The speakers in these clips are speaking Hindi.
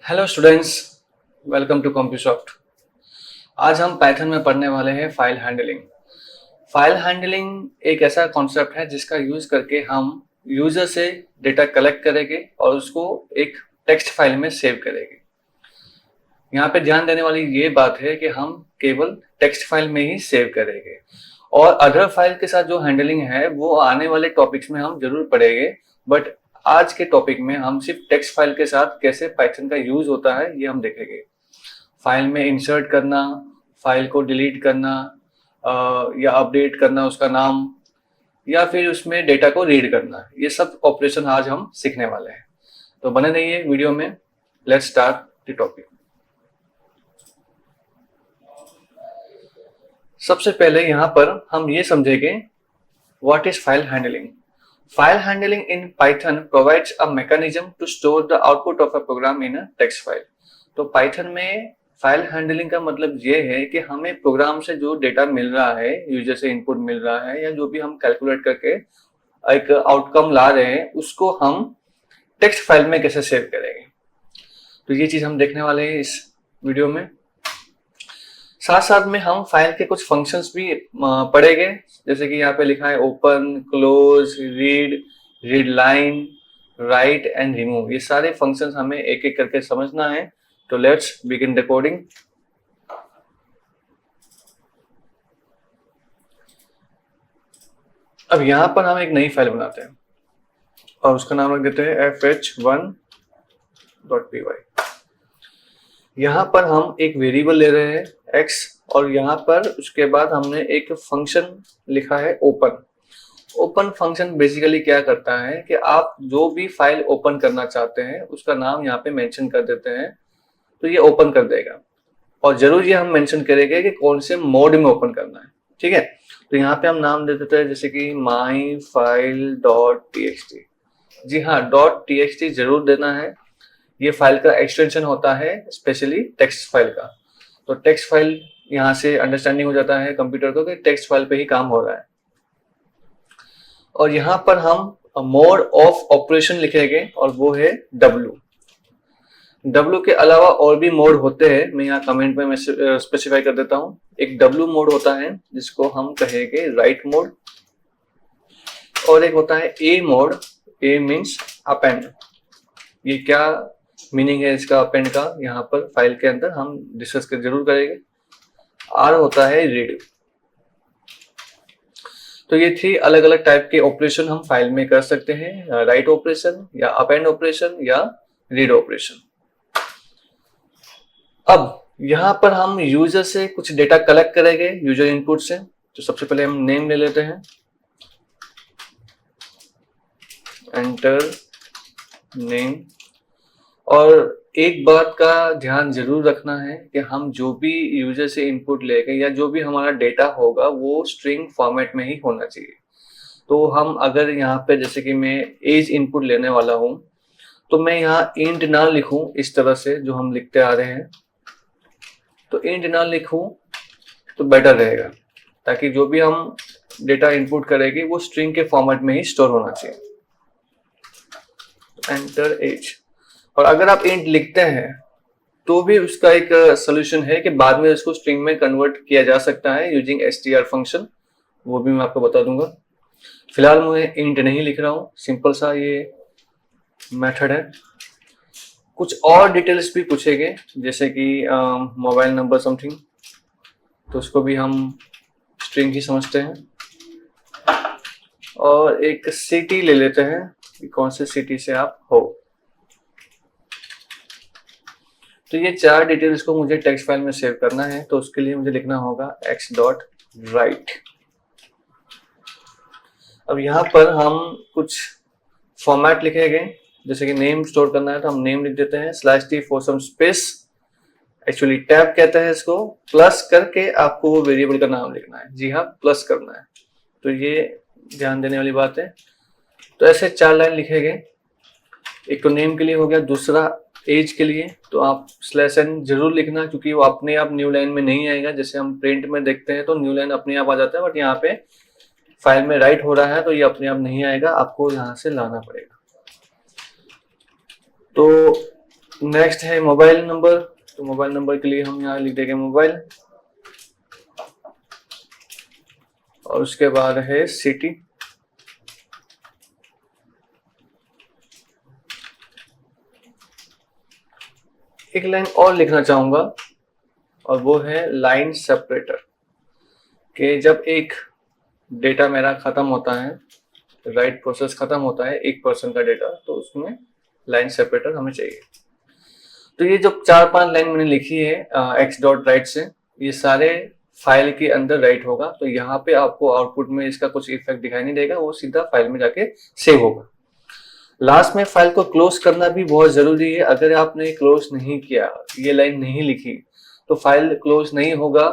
Hello students, welcome to Compusoft. आज हम पाइथन में पढ़ने वाले हैं फाइल हैंडलिंग। फाइल हैंडलिंग एक ऐसा कॉन्सेप्ट है जिसका यूज करके हम यूजर से डेटा कलेक्ट करेंगे और उसको एक टेक्स्ट फाइल में सेव करेंगे। यहाँ पे ध्यान देने वाली ये बात है कि हम केवल टेक्स्ट फाइल में ही सेव करेंगे और अदर फाइल के साथ जो हैंडलिंग है वो आने वाले टॉपिक्स में हम जरूर पढ़ेंगे। बट आज के टॉपिक में हम सिर्फ टेक्स्ट फाइल के साथ कैसे पाइथन का यूज होता है ये हम देखेंगे। फाइल में इंसर्ट करना, फाइल को डिलीट करना या अपडेट करना उसका नाम, या फिर उसमें डेटा को रीड करना, ये सब ऑपरेशन आज हम सीखने वाले हैं। तो बने रहिए वीडियो में। Let's start the topic. सबसे पहले यहाँ पर हम ये समझेंगे what is file handling. File handling in Python provides a mechanism to store the output of a program in a text file. तो पाइथन में फाइल हैंडलिंग का मतलब ये है कि हमें प्रोग्राम से जो डेटा मिल रहा है, यूजर से इनपुट मिल रहा है या जो भी हम कैलकुलेट करके एक आउटकम ला रहे हैं, उसको हम टेक्स्ट फाइल में कैसे सेव करेंगे। तो ये चीज हम देखने वाले हैं इस वीडियो में। साथ साथ में हम फाइल के कुछ फंक्शंस भी पढ़ेंगे, जैसे कि यहाँ पे लिखा है open, close, read, read line, right and remove. ये सारे फंक्शंस हमें एक एक करके समझना है। तो लेट्स बिगिन रिकॉर्डिंग। अब यहाँ पर हम एक नई फाइल बनाते हैं और उसका नाम रख देते हैं fh1.py। यहाँ पर हम एक वेरिएबल ले रहे हैं x और यहाँ पर उसके बाद हमने एक फंक्शन लिखा है ओपन। ओपन फंक्शन बेसिकली क्या करता है कि आप जो भी फाइल ओपन करना चाहते हैं उसका नाम यहाँ पे मेंशन कर देते हैं तो ये ओपन कर देगा। और जरूर ये हम मेंशन करेंगे कि कौन से मोड में ओपन करना है, ठीक है। तो यहाँ पे हम नाम दे देते हैं जैसे कि myfile.txt। जी हाँ, .txt जरूर देना है। ये फाइल का एक्सटेंशन होता है स्पेशली टेक्स्ट फाइल का। तो टेक्स्ट फाइल यहाँ से अंडरस्टैंडिंग हो जाता है कंप्यूटर को कि टेक्स्ट फाइल पे ही काम हो रहा है। और यहाँ पर हम मोड ऑफ ऑपरेशन लिखेंगे और वो है W के अलावा और भी मोड होते हैं, मैं यहाँ कमेंट में स्पेसिफाई कर देता हूँ। एक W मोड होता है जिसको हम कहेंगे राइट मोड, और एक होता है A mode. A means append. ये क्या मीनिंग है इसका अपेंड का, यहाँ पर फाइल के अंदर हम डिस्कस कर जरूर करेंगे। R होता है रीड। तो ये 3 अलग अलग टाइप के ऑपरेशन हम फाइल में कर सकते हैं, राइट ऑपरेशन या अपेंड ऑपरेशन या रीड ऑपरेशन। अब यहाँ पर हम यूजर से कुछ डेटा कलेक्ट करेंगे यूजर इनपुट से। तो सबसे पहले हम नेम ले लेते हैं, एंटर नेम। और एक बात का ध्यान जरूर रखना है कि हम जो भी यूजर से इनपुट लेंगे या जो भी हमारा डेटा होगा वो स्ट्रिंग फॉर्मेट में ही होना चाहिए। तो हम अगर यहाँ पे जैसे कि मैं एज इनपुट लेने वाला हूँ तो मैं यहाँ इंट ना लिखूं इस तरह से जो हम लिखते आ रहे हैं। तो इंट ना लिखूं तो बेटर रहेगा, ताकि जो भी हम डेटा इनपुट करेंगे वो स्ट्रिंग के फॉर्मेट में ही स्टोर होना चाहिए। Enter age. और अगर आप इंट लिखते हैं तो भी उसका एक सोल्यूशन है कि बाद में इसको स्ट्रिंग में कन्वर्ट किया जा सकता है यूजिंग str फंक्शन, वो भी मैं आपको बता दूंगा। फिलहाल मैं इंट नहीं लिख रहा हूँ, सिंपल सा ये मेथड है। कुछ और डिटेल्स भी पूछेंगे जैसे कि मोबाइल नंबर समथिंग, तो उसको भी हम स्ट्रिंग ही समझते हैं। और एक सिटी ले लेते हैं कि कौन से सिटी से आप हो। तो ये 4 डिटेल्स को मुझे टेक्स्ट फाइल में सेव करना है, तो उसके लिए मुझे लिखना होगा x.write। अब यहाँ पर हम कुछ फॉर्मेट लिखेंगे, जैसे कि नेम स्टोर करना है तो हम नेम लिख देते हैं /t for some space, actually tab कहते हैं इसको, प्लस करके आपको वो वेरिएबल का नाम लिखना है। जी हाँ, प्लस करना है। तो ये ध्यान देने वाली बात है। तो ऐसे 4 लाइन लिखेंगे। एक तो नेम के लिए हो गया, दूसरा एज के लिए तो आप /n जरूर लिखना, क्योंकि वो अपने आप न्यू लाइन में नहीं आएगा। जैसे हम प्रिंट में देखते हैं तो न्यू लाइन अपने आप आ जाता है, बट यहाँ पे फाइल में राइट हो रहा है तो ये अपने आप नहीं आएगा, आपको यहाँ से लाना पड़ेगा। तो नेक्स्ट है मोबाइल नंबर। तो मोबाइल नंबर के लिए हम यहाँ लिख देंगे मोबाइल, और उसके बाद है सिटी, एक लाइन और लिखना चाहूंगा और वो है लाइन सेपरेटर, कि जब एक डेटा मेरा खत्म होता है, राइट प्रोसेस खत्म होता है 1% का डेटा, तो उसमें लाइन सेपरेटर हमें चाहिए। तो ये जो 4-5 लाइन मैंने लिखी है एक्स डॉट राइट से, ये सारे फाइल के अंदर राइट होगा। तो यहाँ पे आपको आउटपुट में इसका कुछ इफेक्ट दिखाई नहीं देगा, वो सीधा फाइल में जाके सेव होगा। लास्ट में फाइल को क्लोज करना भी बहुत जरूरी है। अगर आपने क्लोज नहीं किया, ये लाइन नहीं लिखी, तो फाइल क्लोज नहीं होगा,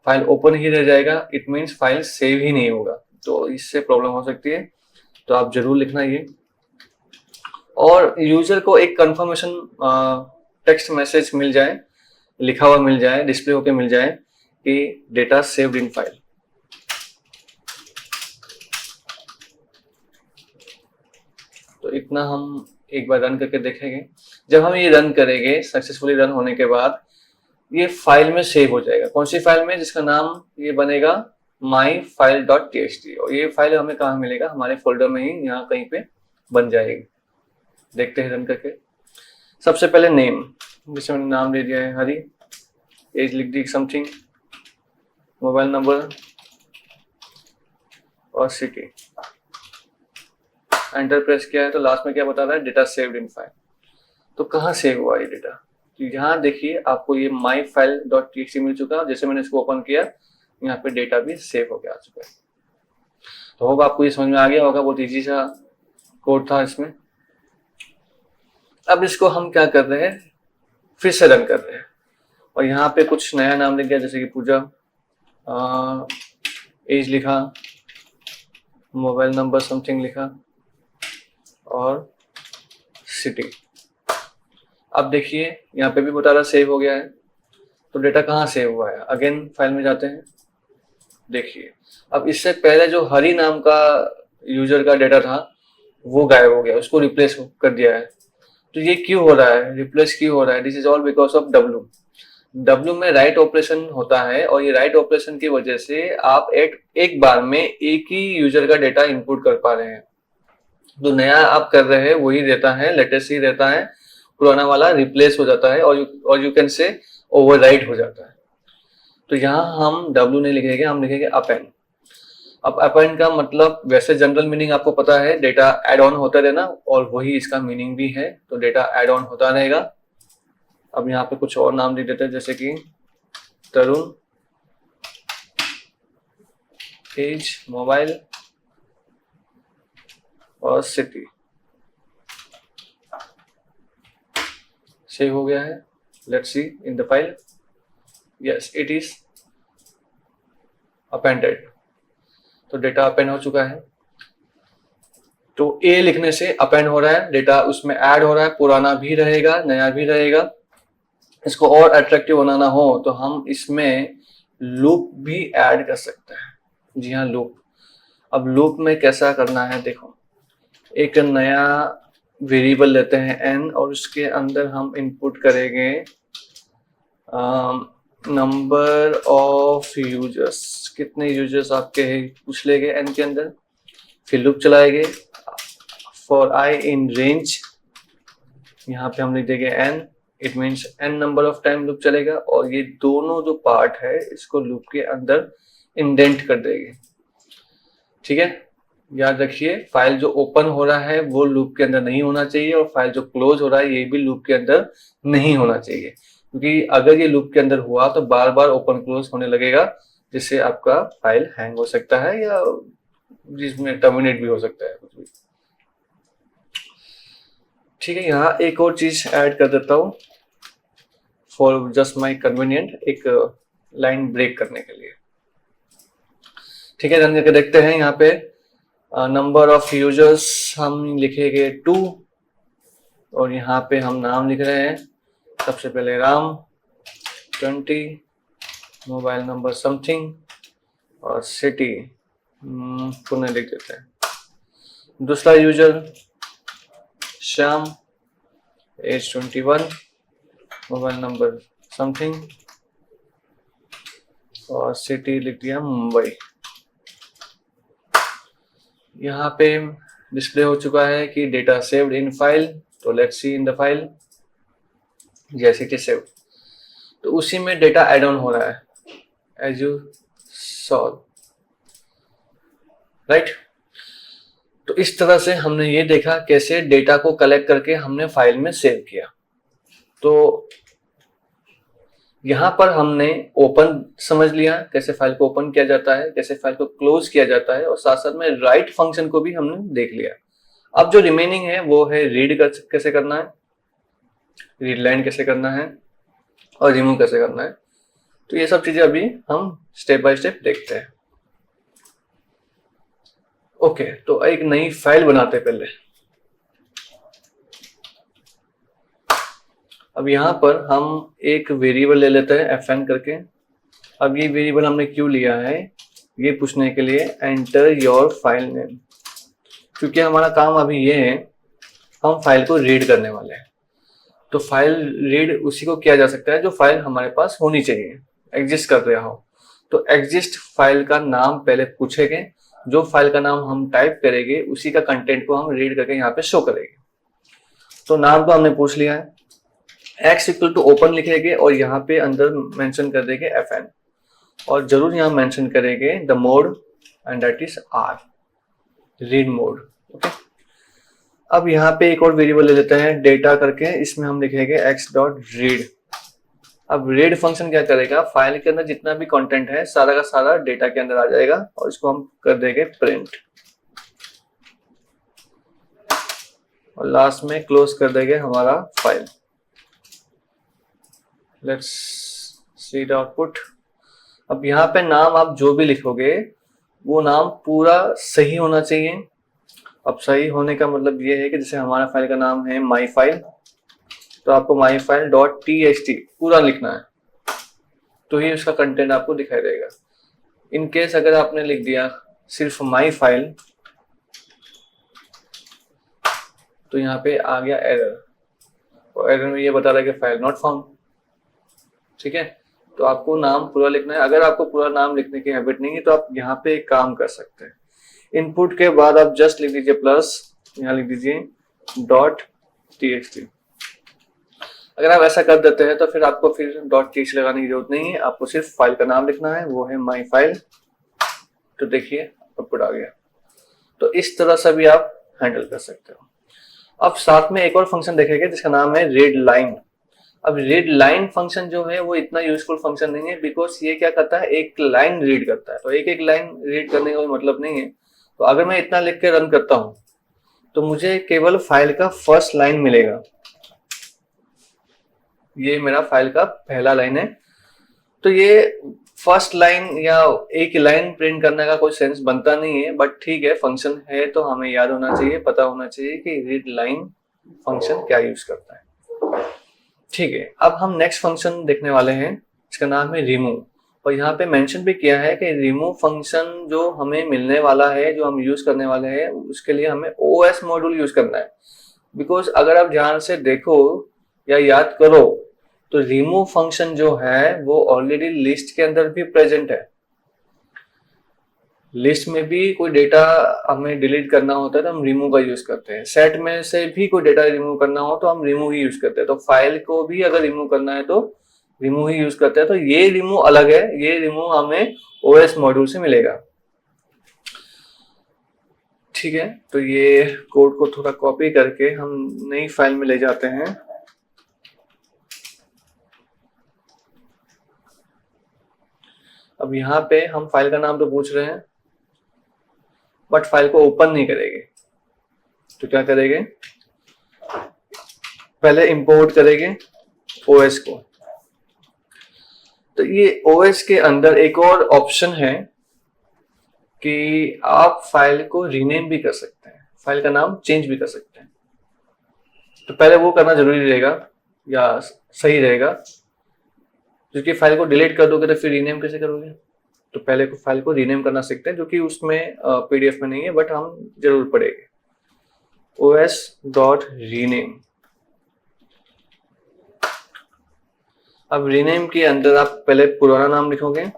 फाइल ओपन ही रह जाएगा, इट मीन्स फाइल सेव ही नहीं होगा। तो इससे प्रॉब्लम हो सकती है, तो आप जरूर लिखना ये। और यूजर को एक कंफर्मेशन टेक्स्ट मैसेज मिल जाए, लिखा हुआ मिल जाए, डिस्प्ले होके मिल जाए कि डेटा सेव्ड इन फाइल। तो इतना हम एक बार रन करके देखेंगे। जब हम ये रन करेंगे, सक्सेसफुली रन होने के बाद ये फाइल में सेव हो जाएगा। कौन सी फाइल में? जिसका नाम ये बनेगा myfile.txt, और ये फाइल हमें कहाँ मिलेगा? हमारे फोल्डर में ही, यहाँ कहीं पे बन जाएगी। देखते हैं रन करके। सबसे पहले नेम, जिसे मैंने नाम दे दिया है हरी, एज लिख दी समथिंग, मोबाइल नंबर और सिटी। एंटर प्रेस किया है तो लास्ट में क्या बता रहा है? Data saved in file. तो कहाँ सेव हुआ ये डेटा? तो यहाँ देखिए आपको ये myfile.txt मिल चुका है। जैसे मैंने इसको ओपन किया, यहाँ पे डेटा भी सेव हो गया आ चुका है। तो होप आपको ये समझ में आ गया होगा, बहुत इजी सा कोड था इसमें। अब इसको हम क्या कर रहे हैं, फिर से रन कर रहे हैं, और यहाँ पे कुछ नया नाम लिख दिया, जैसे कि पूजा, एज लिखा, मोबाइल नंबर समथिंग लिखा और सिटी। अब देखिए यहाँ पे भी बता रहा सेव हो गया है। तो डेटा कहाँ सेव हुआ है? अगेन फाइल में जाते हैं। देखिए अब इससे पहले जो हरी नाम का यूजर का डेटा था वो गायब हो गया, उसको रिप्लेस कर दिया है। तो ये क्यों हो रहा है, रिप्लेस क्यों हो रहा है? This is all because of W. W में राइट ऑपरेशन होता है, और ये राइट ऑपरेशन की वजह से आप एक बार में एक ही यूजर का डेटा इनपुट कर पा रहे हैं। जो नया आप कर रहे हैं वही रहता है, लेटेस्ट ही रहता है, पुराना वाला रिप्लेस हो जाता है, और यू कैन से ओवरराइट हो जाता है। तो यहाँ हम डब्ल्यू नहीं लिखेंगे, हम लिखेंगे अपेंड। अब अपेंड का मतलब वैसे जनरल मीनिंग आपको पता है, डेटा एड ऑन होता रहना, और वही इसका मीनिंग भी है। तो डेटा एड ऑन होता रहेगा। अब यहाँ पे कुछ और नाम दे देते हैं, जैसे कि तरुण, एज, मोबाइल और सिटी। सेव हो गया है। Let's see in the file. Yes, it is appended. तो डेटा अपेंड हो चुका है। तो ए लिखने से अपेंड हो रहा है, डेटा उसमें ऐड हो रहा है, पुराना भी रहेगा, नया भी रहेगा। इसको और अट्रैक्टिव बनाना हो तो हम इसमें लूप भी ऐड कर सकते हैं। जी हाँ, लूप। अब लूप में कैसा करना है देखो, एक नया वेरिएबल लेते हैं n, और उसके अंदर हम इनपुट करेंगे नंबर ऑफ यूजर्स। कितने यूजर्स आपके हैं पूछ लेंगे n के अंदर, फिर लूप चलाएंगे फॉर i इन रेंज। यहाँ पे हम लिख देंगे n, it means n number of time loop चलेगा, और ये दोनों जो पार्ट है इसको लूप के अंदर इंडेंट कर देंगे। ठीक है, याद रखिए फाइल जो ओपन हो रहा है वो लूप के अंदर नहीं होना चाहिए, और फाइल जो क्लोज हो रहा है ये भी लूप के अंदर नहीं होना चाहिए, क्योंकि अगर ये लूप के अंदर हुआ तो बार बार ओपन क्लोज होने लगेगा, जिससे आपका फाइल हैंग हो सकता है, या जिसमें टर्मिनेट भी हो सकता है कुछ भी। ठीक है, यहाँ एक और चीज ऐड कर देता हूँ फॉर जस्ट माई कन्वीनियंट, एक लाइन ब्रेक करने के लिए। ठीक है, रन करके देखते हैं। यहाँ पे नंबर ऑफ यूजर्स हम लिखेंगे 2, और यहाँ पे हम नाम लिख रहे हैं सबसे पहले राम, 20, मोबाइल नंबर समथिंग और सिटी पुणे लिख देते हैं। दूसरा user Shyam, age 21, mobile number something और सिटी लिख दिया मुंबई। यहाँ पे डिस्प्ले हो चुका है कि डेटा सेव्ड इन फाइल, तो let's see in the file. जैसे कि सेव, तो उसी में डेटा ऐड ऑन हो रहा है एज यू सॉ, राइट। तो इस तरह से हमने ये देखा कैसे डेटा को कलेक्ट करके हमने फाइल में सेव किया। तो यहाँ पर हमने ओपन समझ लिया, कैसे फाइल को ओपन किया जाता है, कैसे फाइल को क्लोज किया जाता है, और साथ साथ में राइट फंक्शन को भी हमने देख लिया। अब जो रिमेनिंग है वो है रीड कैसे करना है, रीड लाइन कैसे करना है, और रिमूव कैसे करना है। तो ये सब चीजें अभी हम स्टेप बाय स्टेप देखते हैं। ओके, तो एक नई फाइल बनाते हैं पहले। अब यहाँ पर हम एक वेरिएबल ले लेते हैं fn करके। अब ये वेरिएबल हमने क्यों लिया है, ये पूछने के लिए एंटर योर फाइल नेम, क्योंकि हमारा काम अभी ये है हम फाइल को रीड करने वाले हैं। तो फाइल रीड उसी को किया जा सकता है जो फाइल हमारे पास होनी चाहिए, एग्जिस्ट कर रहा हो। तो एग्जिस्ट फाइल का नाम पहले पूछेंगे, जो फाइल का नाम हम टाइप करेंगे उसी का कंटेंट को हम रीड करके यहाँ पे शो करेंगे। तो नाम तो हमने पूछ लिया है, x इक्वल टू ओपन लिखेंगे और यहाँ पे अंदर मेंशन कर देंगे fn, और जरूर यहाँ मेंशन करेंगे the mode and that is r, read mode. Okay, अब यहाँ पे एक और वेरिएबल ले लेते हैं डेटा करके, इसमें हम लिखेंगे x डॉट रीड। अब रीड फंक्शन क्या करेगा, फाइल के अंदर जितना भी कंटेंट है सारा का सारा डेटा के अंदर आ जाएगा, और इसको हम कर देंगे प्रिंट, और लास्ट में क्लोज कर देंगे हमारा file. Let's see the output. अब यहाँ पे नाम आप जो भी लिखोगे वो नाम पूरा सही होना चाहिए। अब सही होने का मतलब ये है कि जैसे हमारा फाइल का नाम है माई फाइल, तो आपको माई फाइल डॉट txt पूरा लिखना है, तो ही उसका कंटेंट आपको दिखाई देगा। इन केस अगर आपने लिख दिया सिर्फ माई फाइल, तो यहाँ पे आ गया एरर, और एरर में ये बता रहा है कि फाइल नॉट फाउंड। ठीक है, तो आपको नाम पूरा लिखना है। अगर आपको पूरा नाम लिखने की हैबिट नहीं है तो आप यहाँ पे एक काम कर सकते हैं, इनपुट के बाद आप जस्ट लिख दीजिए प्लस, यहाँ लिख दीजिए डॉट txt। अगर आप ऐसा कर देते हैं तो फिर आपको फिर डॉट txt लगाने की जरूरत नहीं है, आपको सिर्फ फाइल का नाम लिखना है, वो है माई फाइल। तो देखिए आउटपुट आ गया। तो इस तरह से भी आप हैंडल कर सकते हो। अब साथ में एक और फंक्शन देखेंगे जिसका नाम है रीड लाइन। अब रीड लाइन फंक्शन जो है वो इतना यूजफुल फंक्शन नहीं है, बिकॉज ये क्या करता है, एक लाइन रीड करता है। तो एक एक लाइन रीड करने का कोई मतलब नहीं है। तो अगर मैं इतना लिख के रन करता हूं तो मुझे केवल फाइल का फर्स्ट लाइन मिलेगा, ये मेरा फाइल का पहला लाइन है। तो ये फर्स्ट लाइन या एक लाइन प्रिंट करने का कोई सेंस बनता नहीं है, बट ठीक है, फंक्शन है तो हमें याद होना चाहिए, पता होना चाहिए कि रीड लाइन फंक्शन क्या यूज करता है। ठीक है, अब हम नेक्स्ट फंक्शन देखने वाले हैं, इसका नाम है रिमूव। और यहाँ पे मेंशन भी किया है कि रिमूव फंक्शन जो हमें मिलने वाला है, जो हम यूज करने वाले हैं, उसके लिए हमें OS मॉड्यूल यूज करना है। बिकॉज अगर आप ध्यान से देखो या याद करो तो रिमूव फंक्शन जो है वो ऑलरेडी लिस्ट के अंदर भी प्रेजेंट है। लिस्ट में भी कोई डेटा हमें डिलीट करना होता है तो हम रिमूव का यूज करते हैं। सेट में से भी कोई डेटा रिमूव करना हो तो हम रिमूव ही यूज करते हैं। तो फाइल को भी अगर रिमूव करना है तो रिमूव ही यूज करते हैं। तो ये रिमूव अलग है, ये रिमूव हमें OS मॉड्यूल से मिलेगा। ठीक है, तो ये कोड को थोड़ा कॉपी करके हम नई फाइल में ले जाते हैं। अब यहाँ पे हम फाइल का नाम तो पूछ रहे हैं, बट फाइल को ओपन नहीं करेंगे। तो क्या करेंगे, पहले इंपोर्ट करेंगे OS को। तो ये OS के अंदर एक और ऑप्शन है कि आप फाइल को रीनेम भी कर सकते हैं, फाइल का नाम चेंज भी कर सकते हैं। तो पहले वो करना जरूरी रहेगा या सही रहेगा, क्योंकि फाइल को डिलीट कर दोगे तो फिर रीनेम कैसे करोगे। तो पहले फाइल को रीनेम करना सीखते हैं, जो कि उसमें PDF में नहीं है, बट हम जरूर पढ़ेंगे। OS.rename। अब रीनेम के अंदर आप पहले पुराना नाम लिखोगे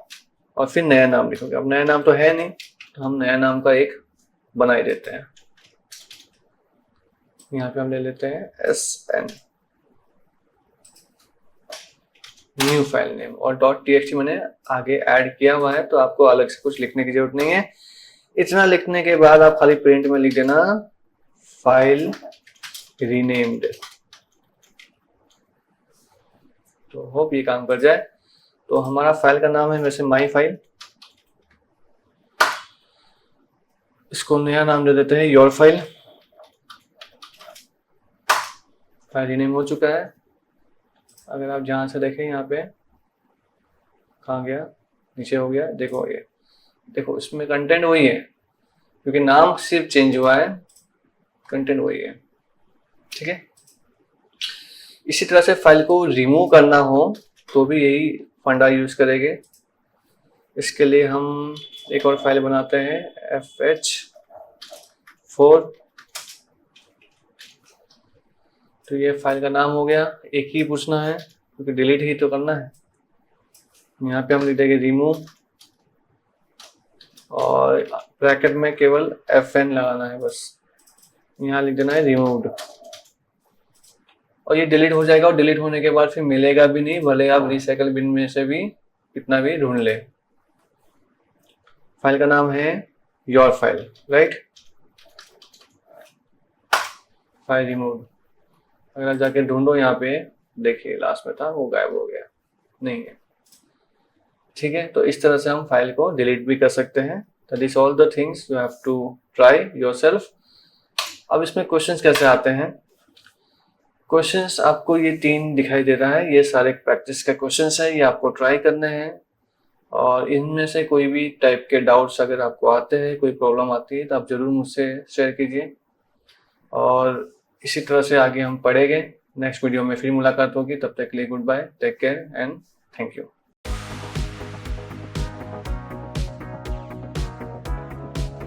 और फिर नया नाम लिखोगे। अब नया नाम तो है नहीं, तो हम नया नाम का एक बना ही देते हैं। यहाँ पे हम ले लेते हैं SN, न्यू फाइल नेम, और .txt मैंने आगे ऐड किया हुआ है, तो आपको अलग से कुछ लिखने की जरूरत नहीं है। इतना लिखने के बाद आप खाली प्रिंट में लिख देना फाइल रीनेम्ड। तो होप ये काम कर जाए। तो हमारा फाइल का नाम है वैसे माई फाइल, इसको नया नाम दे देते हैं योर फाइल। फाइल रीनेम हो चुका है। अगर आप जहां से देखें, यहाँ पे कहाँ गया, नीचे हो गया, देखो ये देखो, इसमें कंटेंट वही है, क्योंकि नाम सिर्फ चेंज हुआ है, कंटेंट वही है। ठीक है। इसी तरह से फाइल को रिमूव करना हो तो भी यही फंडा यूज करेंगे। इसके लिए हम एक और फाइल बनाते हैं FH4। तो ये फाइल का नाम हो गया, एक ही पूछना है क्योंकि डिलीट ही तो करना है। यहाँ पे हम लिख देंगे रिमूव और ब्रैकेट में केवल FN लगाना है बस। यहाँ लिख देना है रिमूव्ड और ये डिलीट हो जाएगा। और डिलीट होने के बाद फिर मिलेगा भी नहीं, भले आप रिसाइकल बिन में से भी कितना भी ढूंढ ले। फाइल का नाम है your file, right. File removed, अगर आप जाके ढूंढो यहाँ पे, देखिए लास्ट में था, वो गायब हो गया, नहीं है। ठीक है। तो इस तरह से हम फाइल को डिलीट भी कर सकते हैं। That is all the things you have to try yourself. अब इसमें क्वेश्चंस कैसे आते हैं। क्वेश्चंस आपको ये 3 दिखाई दे रहा है, ये सारे प्रैक्टिस का क्वेश्चंस है, ये आपको ट्राई करने हैं। और इनमें से कोई भी टाइप के डाउट्स अगर आपको आते हैं, कोई प्रॉब्लम आती है, तो आप जरूर मुझसे शेयर कीजिए। और इसी तरह से आगे हम पढ़ेंगे। नेक्स्ट वीडियो में फिर मुलाकात होगी, तब तक के लिए good bye, take care and thank you.